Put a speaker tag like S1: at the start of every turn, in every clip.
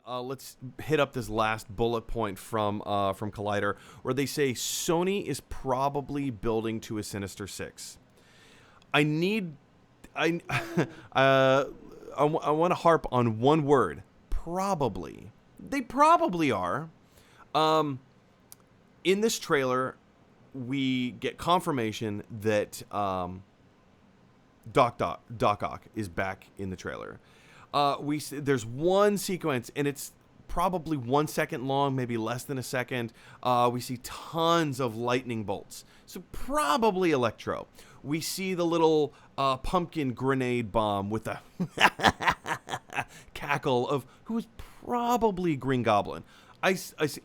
S1: let's hit up this last bullet point from Collider, where they say Sony is probably building to a Sinister Six. I want to harp on one word: probably. They probably are. In this trailer, we get confirmation that Doc Ock is back in the trailer. There's one sequence, and it's probably 1 second long, maybe less than a second. We see tons of lightning bolts, so probably Electro. We see the little pumpkin grenade bomb with a cackle of who is probably Green Goblin.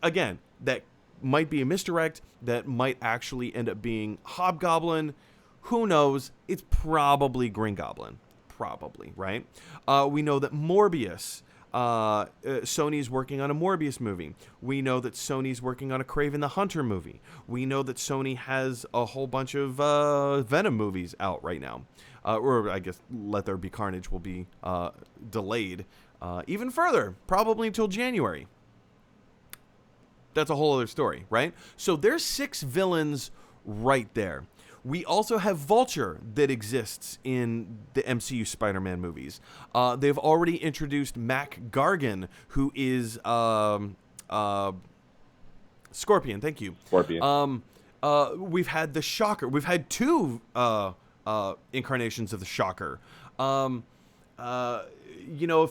S1: Again, that might be a misdirect. That might actually end up being Hobgoblin. Who knows? It's probably Green Goblin. Probably, right? We know that Morbius, Sony's working on a Morbius movie. We know that Sony's working on a Kraven the Hunter movie. We know that Sony has a whole bunch of Venom movies out right now. Or I guess Let There Be Carnage will be delayed even further, probably until January. That's a whole other story, right? So there's 6 villains right there. We also have Vulture that exists in the MCU Spider-Man movies. They've already introduced Mac Gargan, who is Scorpion. Thank you.
S2: Scorpion.
S1: We've had the Shocker. We've had 2 incarnations of the Shocker. If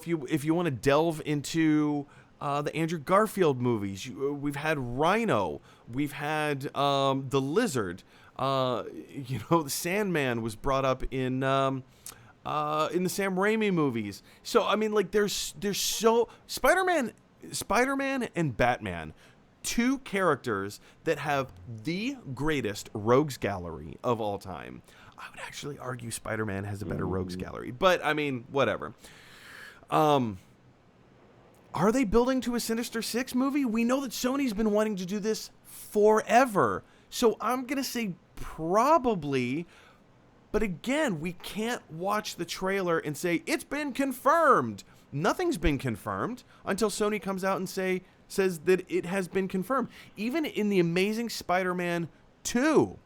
S1: you want to delve into the Andrew Garfield movies, we've had Rhino. We've had the Lizard. The Sandman was brought up in the Sam Raimi movies. So I mean, like, there's so Spider-Man and Batman, 2 characters that have the greatest rogues gallery of all time. I would actually argue Spider-Man has a better rogues gallery, but I mean, whatever. Are they building to a Sinister Six movie? We know that Sony's been wanting to do this forever. So I'm going to say probably, but again, we can't watch the trailer and say, it's been confirmed. Nothing's been confirmed until Sony comes out and says that it has been confirmed. Even in The Amazing Spider-Man 2,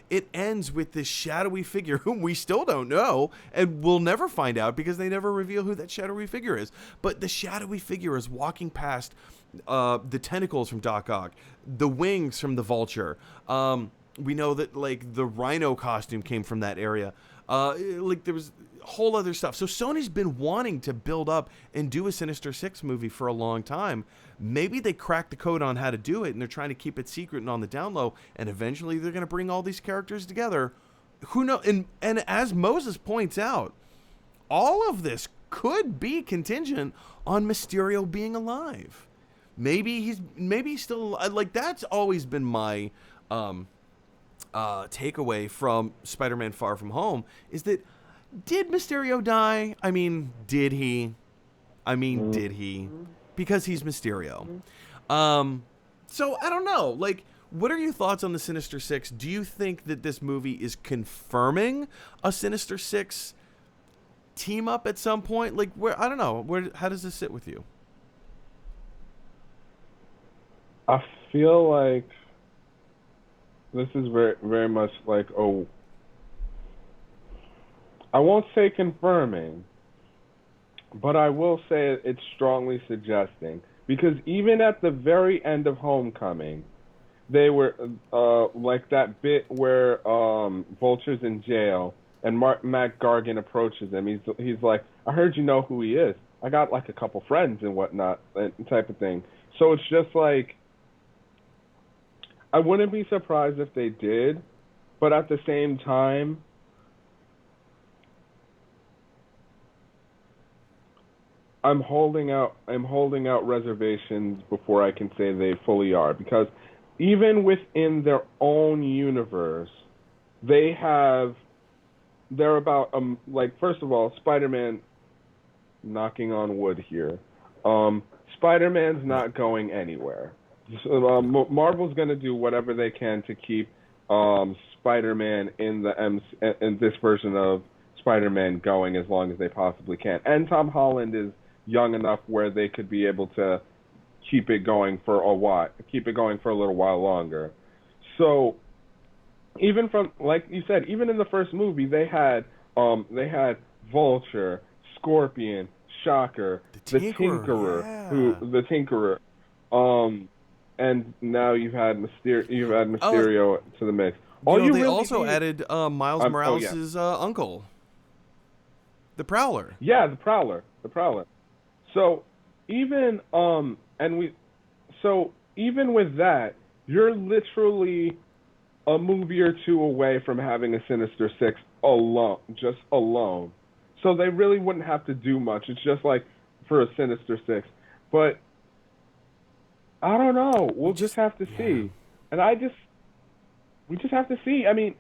S1: it ends with this shadowy figure whom we still don't know, and we'll never find out because they never reveal who that shadowy figure is. But the shadowy figure is walking past the tentacles from Doc Ock, the wings from the Vulture. We know that, like, the Rhino costume came from that area. There was whole other stuff. So Sony's been wanting to build up and do a Sinister Six movie for a long time. Maybe they cracked the code on how to do it, and they're trying to keep it secret and on the down low, and eventually they're going to bring all these characters together. Who knows? And as Moses points out, all of this could be contingent on Mysterio being alive. Maybe he's still, like, that's always been my takeaway from Spider-Man Far From Home, is that, did Mysterio die? I mean, did he? Because he's Mysterio. So I don't know. Like, what are your thoughts on the Sinister Six? Do you think that this movie is confirming a Sinister Six team up at some point? Like, I don't know. How does this sit with you?
S2: I feel like this is very, very much like, I won't say confirming, but I will say it's strongly suggesting. Because even at the very end of Homecoming, they were, like that bit where Vulture's in jail and Mac Gargan approaches him. He's like, I heard you know who he is. I got, like, a couple friends and whatnot, type of thing. So it's just like, I wouldn't be surprised if they did, but at the same time, I'm holding out reservations before I can say they fully are, because even within their own universe, they're about like, first of all, Spider-Man, knocking on wood here, Spider-Man's not going anywhere. So, Marvel's going to do whatever they can to keep Spider-Man in this version of Spider-Man going as long as they possibly can. And Tom Holland is young enough where they could be able to keep it going for a while, keep it going for a little while longer. So even from, like you said, even in the first movie, they had Vulture, Scorpion, Shocker, the Tinkerer,
S1: yeah.
S2: the Tinkerer, and now you've had Mysterio to the mix. All you
S1: they
S2: really
S1: also
S2: need,
S1: added Miles Morales' uncle, the Prowler.
S2: yeah, the Prowler, the Prowler. So even and we, so even with that, you're literally a movie or two away from having a Sinister Six alone, just alone. So they really wouldn't have to do much. It's just like for a Sinister Six, but I don't know. We'll just have to see. And we just have to see. I mean,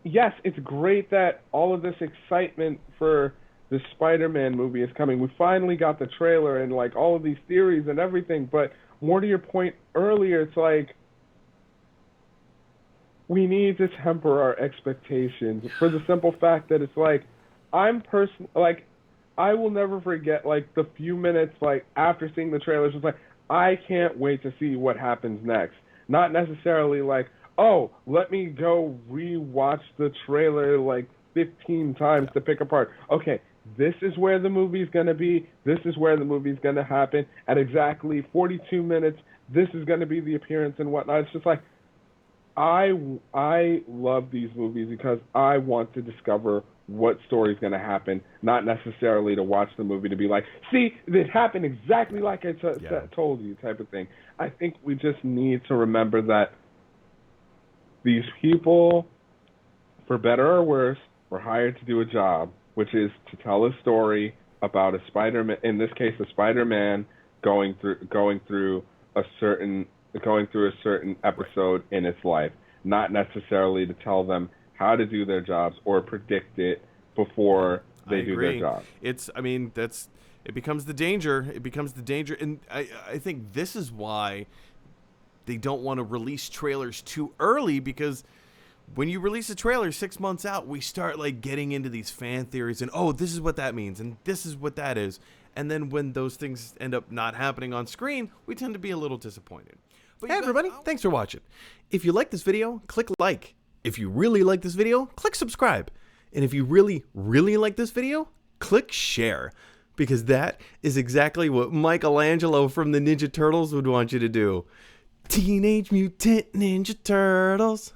S2: yes, it's great that all of this excitement for the Spider-Man movie is coming. We finally got the trailer and like all of these theories and everything. But more to your point earlier, it's like we need to temper our expectations for the simple fact that it's like I will never forget like the few minutes like after seeing the trailers. It's like I can't wait to see what happens next. Not necessarily like, oh, let me go rewatch the trailer like 15 times to pick apart. Okay, this is where the movie's going to be. This is where the movie's going to happen. At exactly 42 minutes, this is going to be the appearance and whatnot. It's just like, I love these movies because I want to discover what story's going to happen, not necessarily to watch the movie to be like, see, this happened exactly like I told you type of thing. I think we just need to remember that these people, for better or worse, were hired to do a job, which is to tell a story about a Spider-Man, in this case, a Spider-Man going through a certain episode in its life, not necessarily to tell them how to do their jobs or predict it before they do their job.
S1: It becomes the danger. It becomes the danger, and I think this is why they don't want to release trailers too early, because when you release a trailer 6 months out, we start like getting into these fan theories and, oh, this is what that means and this is what that is. And then when those things end up not happening on screen, we tend to be a little disappointed. But hey everybody, thanks for watching. If you like this video, click like. If you really like this video, click subscribe. And if you really, really like this video, click share. Because that is exactly what Michelangelo from the Ninja Turtles would want you to do. Teenage Mutant Ninja Turtles.